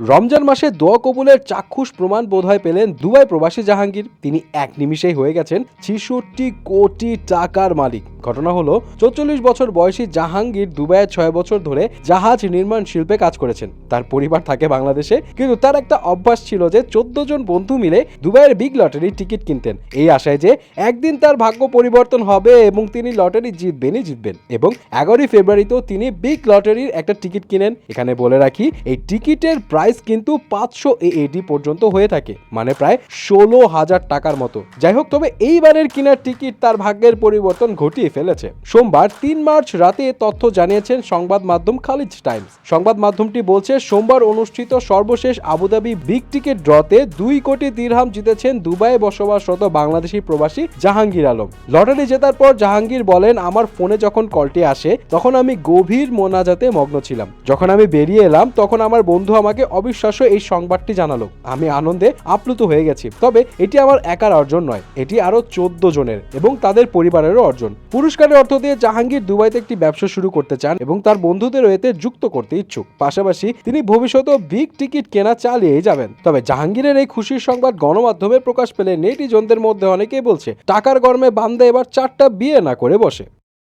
রমজান মাসে দোয়া কবুলের চাক্ষুষ প্রমাণ বোধহয় পেলেন দুবাই প্রবাসী জাহাঙ্গীর। তিনি এক নিমিষেই হয়ে গেছেন ৬৬ কোটি টাকার মালিক। ঘটনা হলো ৪৪ বছর বয়সী জাহাঙ্গীর দুবাইয়ে ৬ বছর ধরে জাহাজ নির্মাণ শিল্পে কাজ করেছেন। তার পরিবার থাকে বাংলাদেশে, কিন্তু তার একটা অভ্যাস ছিল যে ১৪ জন বন্ধু মিলে দুবাইয়ের বিগ লটারির টিকিট কিনতেন, এই আশায় যে একদিন তার ভাগ্য পরিবর্তন হবে এবং তিনি লটারি জিতবেন। এবং ১১ ফেব্রুয়ারিতেও তিনি বিগ লটারির একটা টিকিট কিনেন। এখানে বলে রাখি, এই টিকিটের প্রাইস কিন্তু ৫০০ AED পর্যন্ত হয়ে থাকে, মানে প্রায় ১৬,০০০ টাকার মতো। যাই হোক, তবে এইবারের কিনার টিকিট তার ভাগ্যের পরিবর্তন ঘটিয়ে ফেলেছে। সোমবার ৩ মার্চ রাতে তথ্য জানিয়েছেন সংবাদ মাধ্যম খালিজ টাইমস। সংবাদ মাধ্যমটি বলছে, সোমবার অনুষ্ঠিত সর্বশেষ আবুধাবি বিগ টিকিট ড্রতে ২ কোটি দিরহাম জিতেছেন দুবাইয়ে বসবাসরত বাংলাদেশি প্রবাসী জাহাঙ্গীর আলম। লটারি জেতার পর জাহাঙ্গীর বলেন, আমার ফোনে যখন কলটি আসে তখন আমি গভীর মোনাজাতে মগ্ন ছিলাম। যখন আমি বেরিয়ে এলাম তখন আমার বন্ধু আমাকে অবিশ্বাস্য এই সংবাদটি জানালো। আমি আনন্দে আপ্লুত হয়ে গেছি। তবে এটি আমার একার অর্জন নয়, এটি আরো ১৪ জনের এবং তাদের পরিবারেরও অর্জন। পুরস্কারের অর্থ দিয়ে জাহাঙ্গীর দুবাইতে একটি ব্যবসা শুরু করতে চান এবং তার বন্ধুদেরও এতে যুক্ত করতে ইচ্ছুক। পাশাপাশি তিনি ভবিষ্যতেও বিগ টিকিট কেনা চালিয়েই যাবেন। তবে জাহাঙ্গীরের এই খুশির সংবাদ গণমাধ্যমে প্রকাশ পেলে নেটিজনদের মধ্যে অনেকেই বলছে, টাকার গরমে বান্দা এবার ৪টা বিয়ে না করে বসে।